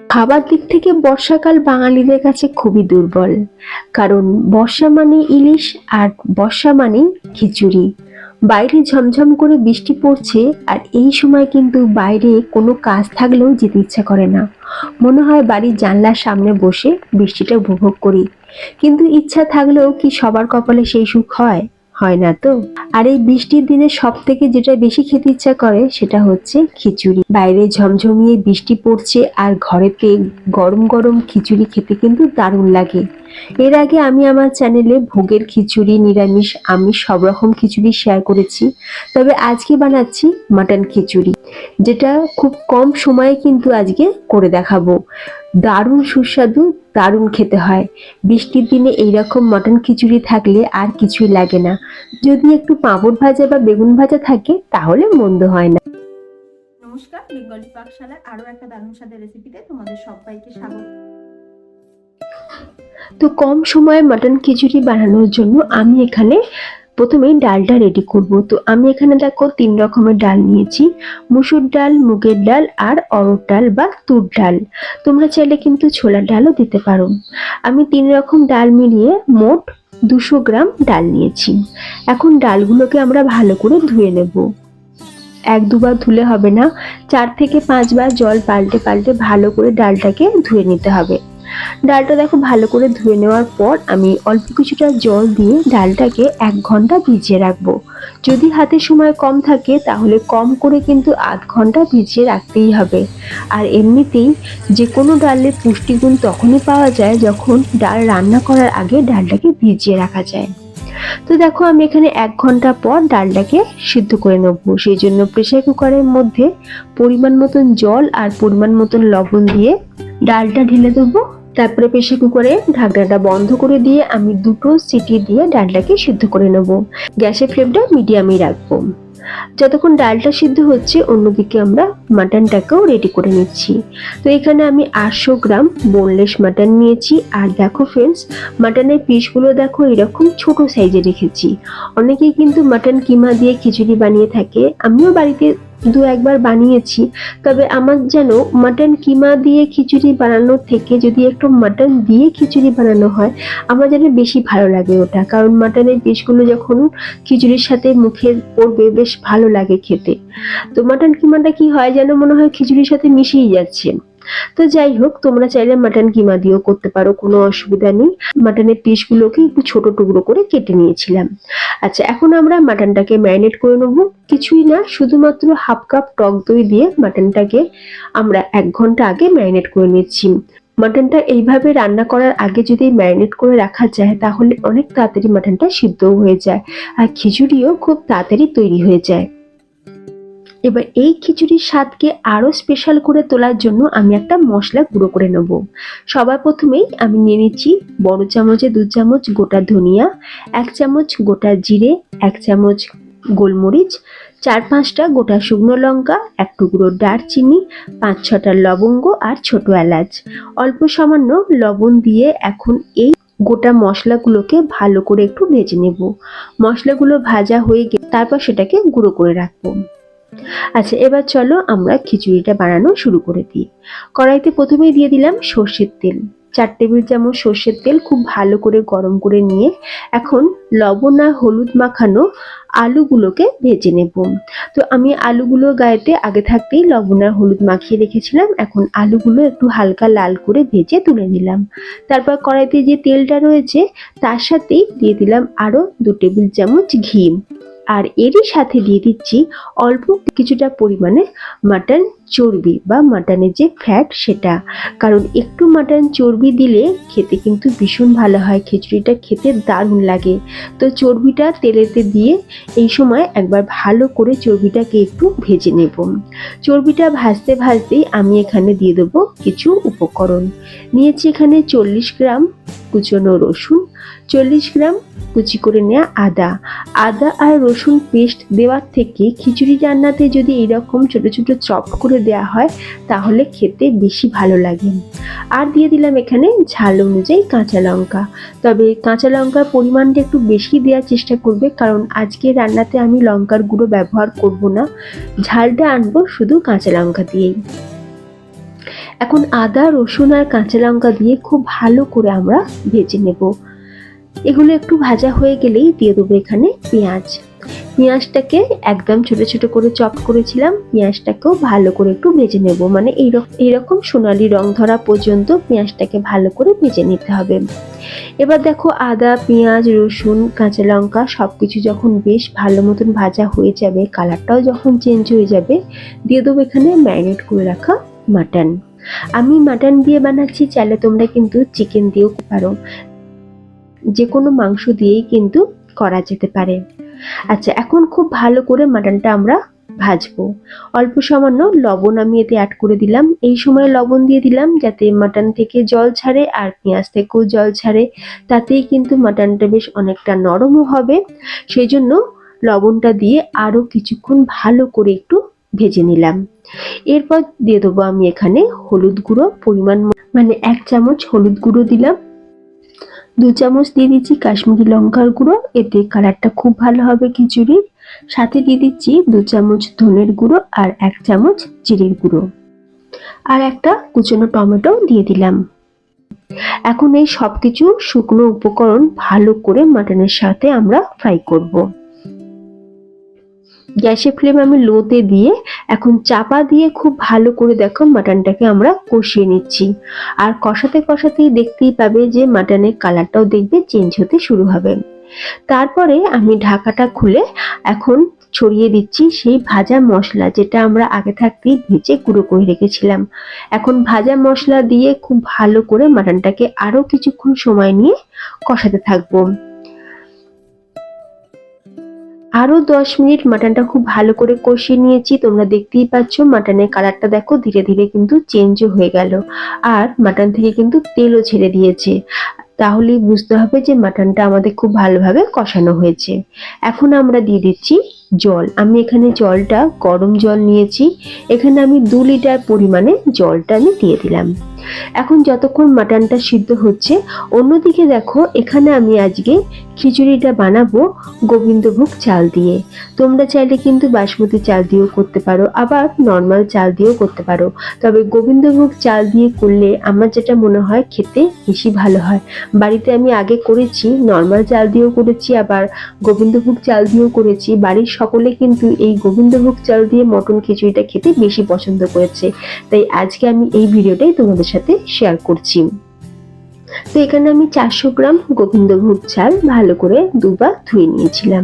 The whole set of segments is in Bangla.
খাবার দিক থেকে বর্ষাকাল বাঙালিদের কাছে খুবই দুর্বল, কারণ বর্ষা মানে ইলিশ আর বর্ষা মানে খিচুড়ি। বাইরে ঝমঝম করে বৃষ্টি পড়ছে, আর এই সময় কিন্তু বাইরে কোনো কাজ থাকলেও যেতে ইচ্ছা করে না। মনে হয় বাড়ির জানলার সামনে বসে বৃষ্টিটা উপভোগ করি, কিন্তু ইচ্ছা থাকলেও কি সবার কপালে সেই সুখ হয়? হয় না তো। আর এই বৃষ্টির দিনে সব থেকে যেটা বেশি খেতে ইচ্ছা করে সেটা হচ্ছে খিচুড়ি। বাইরে ঝমঝমিয়ে বৃষ্টি পড়ছে আর ঘরেতে গরম গরম খিচুড়ি খেতে কিন্তু দারুণ লাগে। এর আগে আমি আমার চ্যানেলে ভোগের খিচুড়ি, নিরামিষ আমিষ সব রকম খিচুড়ি শেয়ার করেছি, তবে আজকে বানাচ্ছি মাটন খিচুড়ি, যেটা খুব কম সময়ে কিন্তু আজকে করে দেখাবো। দারুণ সুস্বাদু, দারুণ খেতে হয়। বৃষ্টির দিনে এইরকম মাটন খিচুড়ি থাকলে আর কিছুই লাগে না। যদি একটু পাঁপড় ভাজা বা বেগুন ভাজা থাকে তাহলে মন্দ হয় না। নমস্কার, বেঙ্গলি পাকশালার আরো একটা দারুণ স্বাদের রেসিপিতে তোমাদের সবাইকে স্বাগত। তো কম সময়ে মাটন খিচুড়ি বানানোর জন্য আমি এখানে প্রথমেই ডালটা রেডি করব। তো আমি এখানে দেখো 3 রকমের ডাল নিয়েছি: মুসুর ডাল, মুগের ডাল আর অরহর ডাল বা তুর ডাল। তোমরা চাইলে কিন্তু ছোলার ডালও দিতে পারো। আমি 3 রকম ডাল মিলিয়ে মোট 200 গ্রাম ডাল নিয়েছি। এখন ডালগুলোকে আমরা ভালো করে ধুয়ে নেব। 1-2 বার ধুলে হবে না, 4 থেকে 5 বার জল পাল্টে পাল্টে ভালো করে ডালটাকে ধুয়ে নিতে হবে। ডালটা দেখো ভালো করে ধুয়ে নেওয়ার পর আমি অল্প কিছুটা জল দিয়ে ডালটাকে 1 ঘন্টা ভিজিয়ে রাখবো। যদি হাতে সময় কম থাকে তাহলে কম করে কিন্তু আধ ঘন্টা ভিজিয়ে রাখতেই হবে। আর এমনিতেই যে কোনো ডালের পুষ্টিগুণ তখনই পাওয়া যায় যখন ডাল রান্না করার আগে ডালটাকে ভিজিয়ে রাখা যায়। তো দেখো আমি এখানে 1 ঘন্টা পর ডালটাকে সিদ্ধ করে নেবো। সেই জন্য প্রেসার কুকারের মধ্যে পরিমাণ মতন জল আর পরিমাণ মতন লবণ দিয়ে ডালটা ঢেলে দেবো। তারপরে প্রেসার কুকারে ঢাকনাটা বন্ধ করে দিয়ে আমি 2টো সিটি দিয়ে ডালটাকে সিদ্ধ করে নেব। গ্যাসের ফ্লেমটা মিডিয়ামে রাখবো। যতক্ষণ ডালটা সিদ্ধ হচ্ছে অন্যদিকে আমরা মাটনটাকেও রেডি করে নিচ্ছি। তো এখানে আমি 800 গ্রাম বোনলেস মাটন নিয়েছি। আর দেখো ফ্রেন্ডস, মাটনের পিসগুলো দেখো এরকম ছোট সাইজে রেখেছি। অনেকেই কিন্তু মাটন কিমা দিয়ে খিচুড়ি বানিয়ে থাকে, আমিও বাড়িতে 2-1 বার বানিয়েছি। তবে আমার যেন মাটন কিমা দিয়ে খিচুড়ি বানানোর থেকে যদি একটু মাটন দিয়ে খিচুড়ি বানানো হয় আমার যেন বেশি ভালো লাগে ওটা, কারণ মাটনের পিসগুলো যখন খিচুড়ির সাথে মুখে পড়বে বেশ ভালো লাগে খেতে। তো মাটন কিমাটা কি হয় যেন মনে হয় খিচুড়ির সাথে মিশিয়ে যাচ্ছে। তো যাই হোক, তোমরা চাইলে মাটন কিমা দিয়েও করতে পারো, কোনো অসুবিধা নেই। মাটনের পিসগুলোকে একটু ছোট টুকরো করে কেটে নিয়েছিলাম। আচ্ছা, এখন আমরা মাটনটাকে ম্যারিনেট করে নেবো। কিছুই না, শুধুমাত্র 1/2 কাপ টক দই দিয়ে মাটনটাকে আমরা 1 ঘন্টা আগে ম্যারিনেট করে নিচ্ছি। মাটনটা এইভাবে রান্না করার আগে যদি ম্যারিনেট করে রাখা যায় তাহলে অনেক তাড়াতাড়ি মাটনটা সিদ্ধও হয়ে যায়, আর খিচুড়িও খুব তাড়াতাড়ি তৈরি হয়ে যায়। এবার এই খিচুড়ির স্বাদকে আরো স্পেশাল করে তোলার জন্য আমি একটা মশলা গুঁড়ো করে নেব। সবার প্রথমেই আমি নিয়ে নিচ্ছি বড় চামচে 2 চামচ গোটা ধনিয়া, 1 চামচ গোটা জিরে, 1 চামচ গোলমরিচ, 4-5টা গোটা শুকনো লঙ্কা, 1 টুকরো দারচিনি, 5-6টা লবঙ্গ আর ছোট এলাচ। অল্প সামান্য লবণ দিয়ে এখন এই গোটা মশলাগুলোকে ভালো করে একটু ভেজে নেব। মশলাগুলো ভাজা হয়ে গেলে তারপর সেটাকে গুঁড়ো করে রাখবো। আচ্ছা, এবার চলো আমরা খিচুড়িটা বানানো শুরু করে দিই। কড়াইতে প্রথমেই দিয়ে দিলাম সর্ষের তেল। 4 টেবিল চামচ সর্ষের তেল খুব ভালো করে গরম করে নিয়ে এখন লবণ আর হলুদ মাখানো আলুগুলোকে ভেজে নেব। তো আমি আলুগুলো গায়েতে আগে থাকতেই লবণ আর হলুদ মাখিয়ে রেখেছিলাম। এখন আলুগুলো একটু হালকা লাল করে ভেজে তুলে নিলাম। তারপর কড়াইতে যে তেলটা রয়েছে তার সাথেই দিয়ে দিলাম আরো 2 টেবিল চামচ ঘি। আর এরই সাথে দিয়ে দিচ্ছি অল্প কিছুটা পরিমাণে মাটন চর্বি বা মাটনের যে ফ্যাট সেটা, কারণ একটু মাটন চর্বি দিলে খেতে কিন্তু ভীষণ ভালো হয়, খিচুড়িটা খেতে দারুণ লাগে। তো চর্বিটা তেলেতে দিয়ে এই সময় একবার ভালো করে চর্বিটাকে একটু ভেজে নেব। চর্বিটা ভাজতে ভাজতেই আমি এখানে দিয়ে দেবো কিছু উপকরণ। নিয়েছি এখানে 40 গ্রাম কুচনো রসুন, 40 গ্রাম কুচি করে নেওয়া আদা। আদা আর রসুন পেস্ট দেওয়ার থেকে খিচুড়ি রান্নাতে যদি এইরকম ছোট ছোট চপ করে দেওয়া হয় তাহলে খেতে বেশি ভালো লাগে। আর দিয়ে দিলাম এখানে ঝাল অনুযায়ী কাঁচা লঙ্কা। তবে কাঁচা লঙ্কার পরিমাণটা একটু বেশি দেওয়ার চেষ্টা করবে, কারণ আজকে রান্নাতে আমি লঙ্কার গুঁড়ো ব্যবহার করব না, ঝালটা আনবো শুধু কাঁচা লঙ্কা দিয়েই। এখন আদা, রসুন আর কাঁচা লঙ্কা দিয়ে খুব ভালো করে আমরা ভেজে নেব। এগুলো একটু ভাজা হয়ে গেলেই দিয়ে দেবো এখানে পেঁয়াজ। পেঁয়াজটাকে একদম ছোট ছোট করে চপ করেছিলাম, পেঁয়াজটাকেও ভালো করে একটু ভেজে নেব, মানে এইরকম সোনালি রং ধরা পর্যন্ত পেঁয়াজটাকে ভালো করে ভেজে নিতে হবে। এবার দেখো আদা, পেঁয়াজ, রসুন, কাঁচা লঙ্কা সবকিছু যখন বেশ ভালো মতন ভাজা হয়ে যাবে, কালারটাও যখন চেঞ্জ হয়ে যাবে, দিয়ে দেবো এখানে ম্যারিনেট করে রাখা মাটন। আমি মাটন দিয়ে বানাচ্ছি, চাইলে তোমরা কিন্তু চিকেন দিয়েও পারো, যে কোনো মাংস দিয়েই কিন্তু করা যেতে পারে। আচ্ছা, এখন খুব ভালো করে মাটনটা আমরা ভাজবো। অল্প সামান্য লবণ আমি এতে অ্যাড করে দিলাম। এই সময় লবণ দিয়ে দিলাম যাতে মাটন থেকে জল ছাড়ে আর পেঁয়াজ থেকেও জল ছাড়ে, তাতেই কিন্তু মাটনটা বেশ অনেকটা নরমও হবে। সেই জন্য লবণটা দিয়ে আরো কিছুক্ষণ ভালো করে একটু ভেজে নিলাম। এরপর দিয়ে দেবো আমি এখানে হলুদ গুঁড়ো পরিমাণ, মানে 1 চামচ হলুদ গুঁড়ো দিলাম। 2 চামচ দিয়ে দিচ্ছি কাশ্মীরি লঙ্কার গুঁড়ো, এতে কালারটা খুব ভালো হবে খিচুড়ির। সাথে দিয়ে দিচ্ছি 2 চামচ ধনের গুঁড়ো আর 1 চামচ জিরের গুঁড়ো, আর একটা কুচনো টমেটো দিয়ে দিলাম। এখন এই সবকিছু শুকনো উপকরণ ভালো করে মাটনের সাথে আমরা ফ্রাই করব। গ্যাসের ফ্লেম আমি লোতে দিয়ে এখন চাপা দিয়ে খুব ভালো করে দেখো মাটনটাকে আমরা কষিয়ে নিচ্ছি। আর কষাতে কষাতেই দেখতেই পাবে যে মাটনের কালারটাও দেখবে চেঞ্জ হতে শুরু হবে। তারপরে আমি ঢাকাটা খুলে এখন ছড়িয়ে দিচ্ছি সেই ভাজা মশলা, যেটা আমরা আগে থাকতেই ভেজে গুঁড়ো করে রেখেছিলাম। এখন ভাজা মশলা দিয়ে খুব ভালো করে মাটনটাকে আরো কিছুক্ষণ সময় নিয়ে কষাতে থাকবো। আরো 10 মিনিট মাটনটা খুব ভালো করে কষিয়ে নিয়েছি। তোমরা দেখতেই পাচ্ছ মাটনের কালারটা দেখো ধীরে ধীরে কিন্তু চেঞ্জও হয়ে গেল, আর মাটন থেকে কিন্তু তেলও ছেড়ে দিয়েছে। তাহলেই বুঝতে হবে যে মাটনটা আমাদের খুব ভালোভাবে কষানো হয়েছে। এখন আমরা দিয়ে দিচ্ছি জল। আমি এখানে জলটা গরম জল নিয়েছি, এখানে আমি 2 লিটার পরিমাণে জলটা আমি দিয়ে দিলাম। এখন যতক্ষণ মাটনটা সিদ্ধ হচ্ছে, অন্যদিকে দেখো এখানে আমি আজকে খিচুড়িটা বানাবো গোবিন্দভোগ চাল দিয়ে। তোমরা চাইলে কিন্তু বাসমতি চাল দিয়েও করতে পারো, আবার নর্মাল চাল দিয়েও করতে পারো। তবে গোবিন্দভোগ চাল দিয়ে করলে আমার যেটা মনে হয় খেতে বেশি ভালো হয়। বাড়িতে আমি আগে করেছি, নর্মাল চাল দিয়েও করেছি, আবার গোবিন্দভোগ চাল দিয়েও করেছি। বাড়ির সকলে কিন্তু এই গোবিন্দভোগ চাল দিয়ে মটন খিচুড়িটা খেতে বেশি পছন্দ করেছে, তাই আজকে আমি এই ভিডিওটাই তোমাদের সাথে শেয়ার করছি। তো এখানে আমি 400 গ্রাম গোবিন্দভোগ চাল ভালো করে দুবার ধুয়ে নিয়েছিলাম।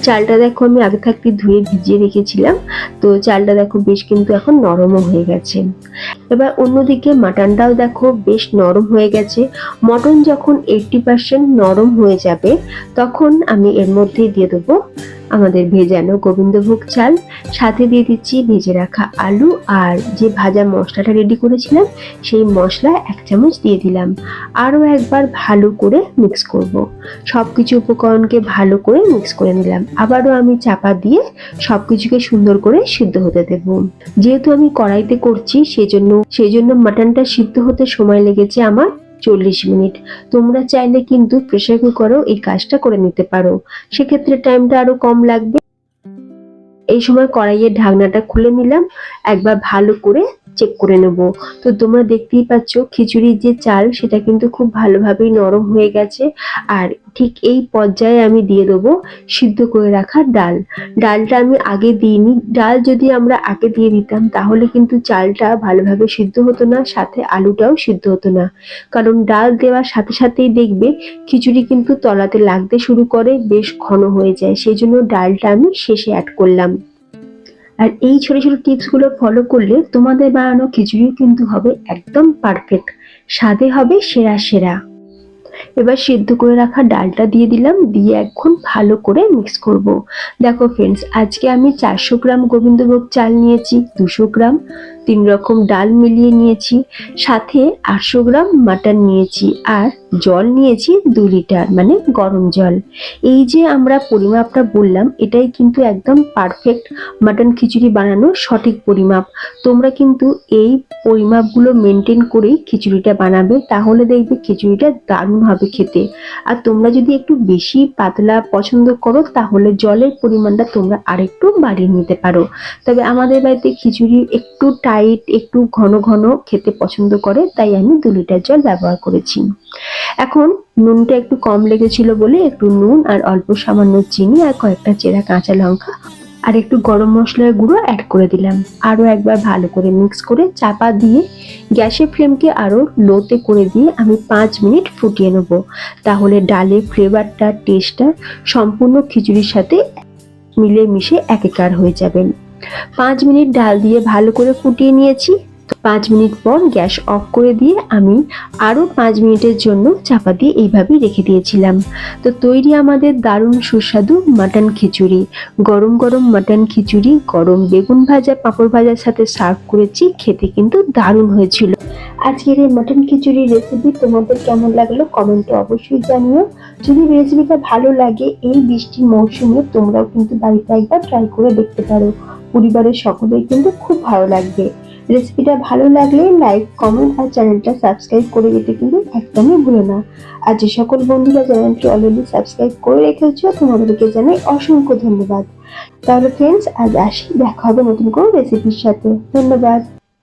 চালটা দেখো আমি আগে থাকতে ধুয়ে ভিজিয়ে রেখেছিলাম, তো চালটা দেখো বেশ কিন্তু এখন নরমও হয়ে গেছে। এবার অন্যদিকে মাটনটাও দেখো বেশ নরম হয়ে গেছে। মটন যখন 80% নরম হয়ে যাবে, তখন আমি এর মধ্যে দিয়ে দেবো আমাদের ভেজানো গোবিন্দভোগ চাল, সাথে দিয়ে দিচ্ছি ভেজে রাখা আলু, আর যে ভাজা মশলাটা রেডি করেছিলাম সেই মশলা 1 চামচ দিয়ে দিলাম। আরও একবার ভালো করে মিক্স করব। সবকিছু উপকরণকে ভালো করে মিক্স করে নিলাম। আবারও আমি চাপা দিয়ে সবকিছুকে সুন্দর করে সিদ্ধ হতে দেব। যেহেতু আমি কড়াইতে করছি, সেজন্য মাটনটা সিদ্ধ হতে সময় লেগেছে আমার 40 মিনিট। তোমরা চাইলে কিন্তু প্রেসার কুকারেও এই কাজটা করে নিতে পারো, সেক্ষেত্রে টাইমটা আরো কম লাগবে। এই সময় কড়াইয়ের ঢাকনাটা খুলে নিলাম, একবার ভালো করে চেক করে নেব। তো তোমরা দেখতেই পাচ্ছ খিচুড়ির যে চাল সেটা কিন্তু খুব ভালোভাবেই নরম হয়ে গেছে। আর ঠিক এই পর্যায়ে আমি দিয়ে দেবো সিদ্ধ করে রাখা ডাল। ডালটা আমি আগে দিইনি, ডাল যদি আমরা আগে দিয়ে দিতাম তাহলে কিন্তু চালটা ভালোভাবে সিদ্ধ হতো না, সাথে আলুটাও সিদ্ধ হতো না। কারণ ডাল দেওয়ার সাথে সাথেই দেখবে খিচুড়ি কিন্তু তলাতে লাগতে শুরু করে, বেশ ঘন হয়ে যায়। সেই জন্য ডালটা আমি শেষে অ্যাড করলাম। আর এই ছোট ছোট টিপস গুলো ফলো করলে তোমাদের বানানো খিচুড়িও কিন্তু হবে একদম পারফেক্ট, স্বাদে হবে সেরা সেরা। এবার সিদ্ধ করে রাখা ডালটা দিয়ে দিলাম, দিয়ে এখন ভালো করে মিক্স করব। দেখো ফ্রেন্ডস, আজকে আমি 400 গ্রাম গোবিন্দভোগ চাল নিয়েছি, 200 গ্রাম 3 রকম ডাল মিলিয়ে নিয়েছি, সাথে 800 গ্রাম মাটন নিয়েছি, আর জল নিয়েছি 2 লিটার, মানে গরম জল। এই যে আমরা পরিমাপটা বললাম, এটাই কিন্তু একদম পারফেক্ট মাটন খিচুড়ি বানানোর সঠিক পরিমাপ। তোমরা কিন্তু এই পরিমাপগুলো মেনটেন করেই খিচুড়িটা বানাবে, তাহলে দেখবে খিচুড়িটা দারুণ হবে খেতে। আর তোমরা যদি একটু বেশি পাতলা পছন্দ করো, তাহলে জলের পরিমাণটা তোমরা আরেকটু বাড়িয়ে নিতে পারো। তবে আমাদের বাড়িতে খিচুড়ি একটু টাইট একটু ঘন ঘন খেতে পছন্দ করে, তাই আমি 2 লিটার জল ব্যবহার করেছি। এখন নুনটা একটু কম লেগেছিল বলে একটু নুন আর অল্প সামান্য চিনি আর কয়েকটা চেরা কাঁচা লঙ্কা আর একটু গরম মশলার গুঁড়ো অ্যাড করে দিলাম। আরো একবার ভালো করে মিক্স করে চাপা দিয়ে গ্যাসের ফ্লেমকে আরো লোতে করে দিয়ে আমি 5 মিনিট ফুটিয়ে নেব। তাহলে ডালের ফ্লেভারটা, টেস্টটা সম্পূর্ণ খিচুড়ির সাথে মিলে মিশে একাকার হয়ে যাবে। 5 মিনিট ডাল দিয়ে ভালো করে ফুটিয়ে নিয়েছি। 5 মিনিট পর গ্যাস অফ করে দিয়ে আমি আরো 5 মিনিটের জন্য চাপা দিয়ে এইভাবেই রেখে দিয়েছিলাম। তো তৈরি আমাদের দারুণ সুস্বাদু মাটন খিচুড়ি। গরম গরম মাটন খিচুড়ি গরম বেগুন ভাজা, পাঁপড় ভাজার সাথে সার্ভ করেছি, খেতে কিন্তু দারুণ হয়েছিল। আজকের এই মাটন খিচুড়ির রেসিপি তোমাদের কেমন লাগলো কমেন্টে অবশ্যই জানিও। যদি রেসিপিটা ভালো লাগে, এই বৃষ্টির মৌসুমে তোমরাও কিন্তু বাড়িতে একবার ট্রাই করে দেখতে পারো। পরিবারের সকলেই কিন্তু খুব ভালো লাগবে। রেসিপিটা ভালো লাগলে লাইক, কমেন্ট আর চ্যানেলটা সাবস্ক্রাইব করে দিতে কিন্তু একদমই ভুলো না। আর যে সকল বন্ধুরা চ্যানেলটি অলরেডি সাবস্ক্রাইব করে রেখেছো, তোমাদেরকে জানাই অসংখ্য ধন্যবাদ। তাহলে ফ্রেন্ডস, আজ আসি, দেখা হবে নতুন কোনো রেসিপির সাথে। ধন্যবাদ।